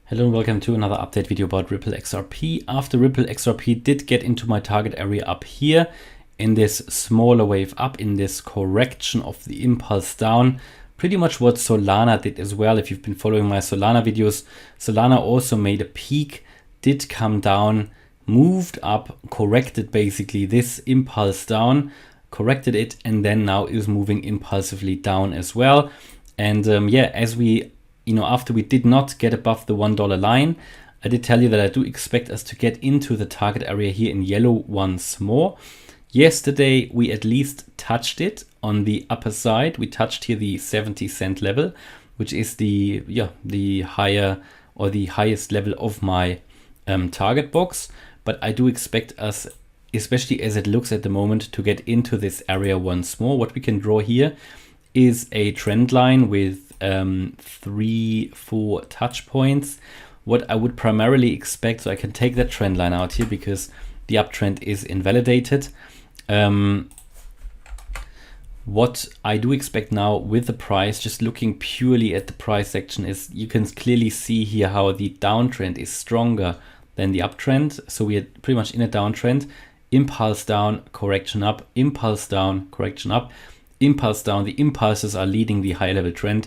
Hello and welcome to another update video about Ripple XRP. After Ripple XRP did get into my target area up here in this smaller wave up, in this correction of the impulse down, pretty much what Solana did as well. If you've been following my Solana videos, Solana also made a peak, did come down, moved up, corrected basically this impulse down, corrected it, and then now is moving impulsively down as well. And yeah, as we after we did not get above the $1 line, I did tell you that I do expect us to get into the target area here in yellow once more. Yesterday, we at least touched it on the upper side. We touched here the 70-cent level, which is the higher or the highest level of my target box. But I do expect us, especially as it looks at the moment, to get into this area once more. What we can draw here is a trend line with 3-4 touch points. What I would primarily expect, so I can take that trend line out here because the uptrend is invalidated. What I do expect now with the price, just looking purely at the price section, is you can clearly see here how the downtrend is stronger than the uptrend. So we are pretty much in a downtrend, impulse down, correction up, impulse down, correction up, impulse down. The impulses are leading the high level trend.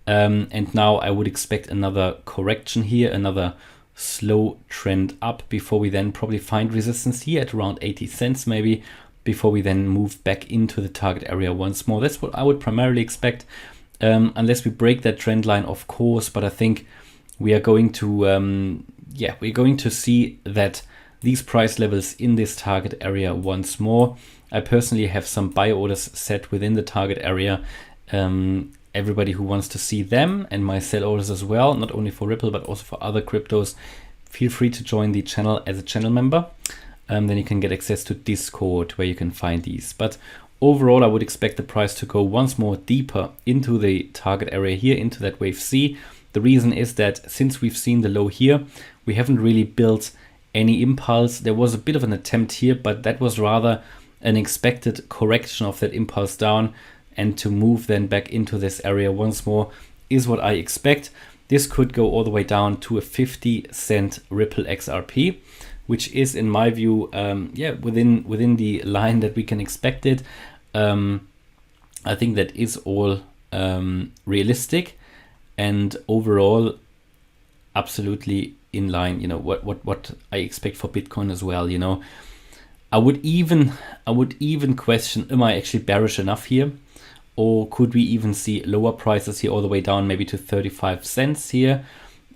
And now I would expect another correction here, another slow trend up before we then probably find resistance here at around 80 cents maybe, before we then move back into the target area once more. That's what I would primarily expect, unless we break that trend line, of course. But I think we are going to, we're going to see that these price levels in this target area once more. I personally have some buy orders set within the target area. Everybody who wants to see them and my sell orders as well, not only for Ripple but also for other cryptos, feel free to join the channel as a channel member. Then you can get access to Discord where you can find these. But overall, I would expect the price to go once more deeper into the target area here, into that wave C. The reason is that since we've seen the low here, we haven't really built any impulse. There was a bit of an attempt here, but that was rather an expected correction of that impulse down, and to move then back into this area once more is what I expect. This could go all the way down to a 50-cent Ripple XRP, which is, in my view, within the line that we can expect it. I think that is all realistic and overall absolutely in line. What I expect for Bitcoin as well. I would even question, am I actually bearish enough here? Or could we even see lower prices here all the way down, maybe to 35 cents here?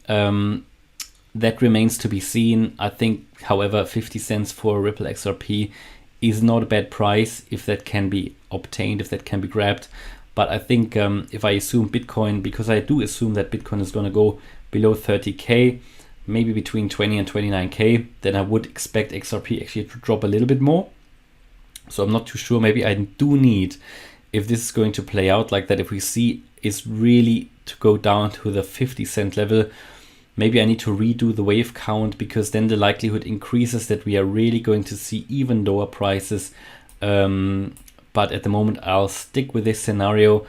That remains to be seen. I think, however, 50 cents for Ripple XRP is not a bad price if that can be obtained, if that can be grabbed. But I think if I assume Bitcoin, because I do assume that Bitcoin is going to go below 30K, maybe between 20 and 29K, then I would expect XRP actually to drop a little bit more. So I'm not too sure. Maybe I do need, if this is going to play out like that, if we see is really to go down to the 50-cent level, maybe I need to redo the wave count, because then the likelihood increases that we are really going to see even lower prices. But at the moment, I'll stick with this scenario.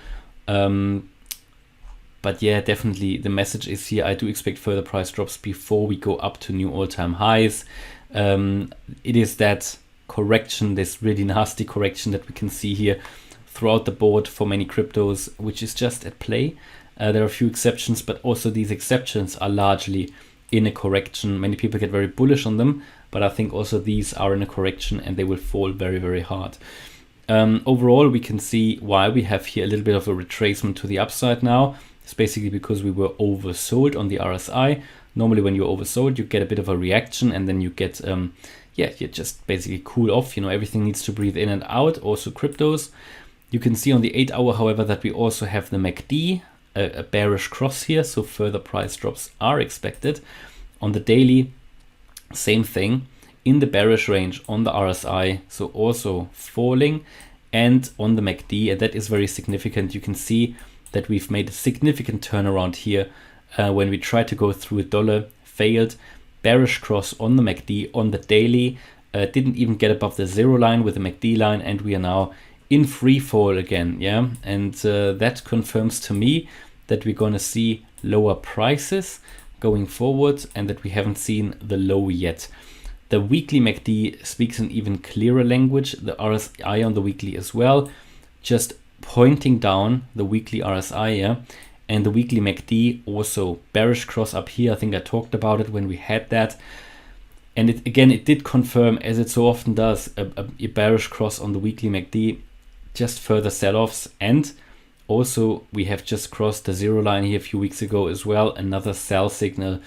But yeah, definitely the message is here. I do expect further price drops before we go up to new all-time highs. It is that correction, this really nasty correction that we can see here throughout the board for many cryptos, which is just at play. There are a few exceptions, but also these exceptions are largely in a correction. Many people get very bullish on them, but I think also these are in a correction and they will fall very, very hard. Overall, we can see why we have here a little bit of a retracement to the upside now. It's basically because we were oversold on the RSI. Normally when you're oversold, you get a bit of a reaction and then you get, you just basically cool off. Everything needs to breathe in and out, also cryptos. You can see on the 8-hour, however, that we also have the MACD, a bearish cross here, so further price drops are expected. On the daily, same thing, in the bearish range on the RSI, so also falling, and on the MACD, and that is very significant. You can see that we've made a significant turnaround here when we tried to go through a dollar, failed, bearish cross on the MACD, on the daily, didn't even get above the zero line with the MACD line, and we are now in free fall again. And that confirms to me that we're going to see lower prices, going forward and that we haven't seen the low yet. The weekly MACD speaks an even clearer language, the RSI on the weekly as well, just pointing down the weekly RSI, yeah, and the weekly MACD also bearish cross up here. I think I talked about it when we had that. And it did confirm, as it so often does, a bearish cross on the weekly MACD, just further sell-offs. And also we have just crossed the zero line here a few weeks ago as well, another sell signal.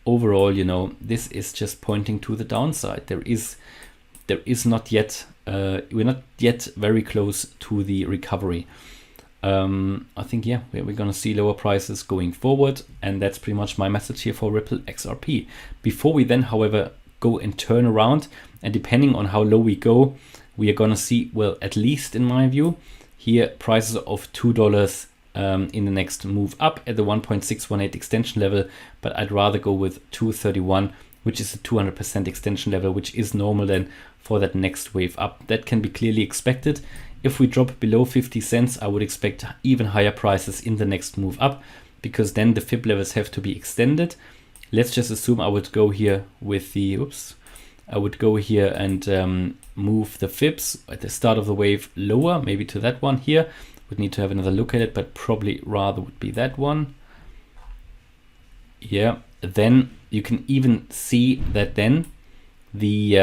Overall, you know, this is just pointing to the downside. There is not yet, we're not yet very close to the recovery. I think, yeah, we're going to see lower prices going forward. And that's pretty much my message here for Ripple XRP. Before we then, however, go and turn around, and depending on how low we go, we are going to see, well, at least in my view, here prices of $2 in the next move up at the 1.618 extension level, but I'd rather go with 231, which is a 200% extension level, which is normal then for that next wave up. That can be clearly expected. If we drop below 50 cents, I would expect even higher prices in the next move up, because then the fib levels have to be extended. Let's just assume I would go here with the, I would go here and move the fibs at the start of the wave lower, maybe to that one here. Would need to have another look at it, but probably rather would be that one. Yeah, then you can even see that then the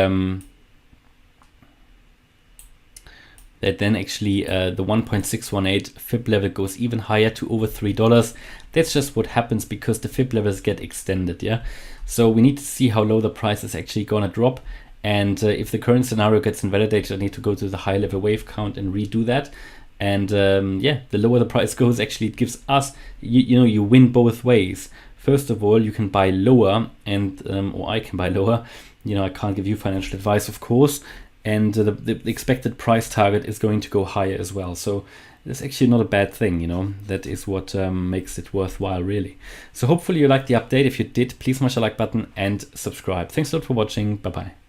that then actually the 1.618 fib level goes even higher to over $3. That's just what happens because the fib levels get extended, yeah. So we need to see how low the price is actually gonna drop, and if the current scenario gets invalidated, I need to go to the high level wave count and redo that. And yeah, the lower the price goes, actually it gives us, you know, you win both ways. First of all, you can buy lower, and or I can buy lower. You know, I can't give you financial advice, of course. And the expected price target is going to go higher as well. So that's actually not a bad thing, you know. That is what makes it worthwhile, really. So hopefully you liked the update. If you did, please smash the like button and subscribe. Thanks a lot for watching. Bye-bye.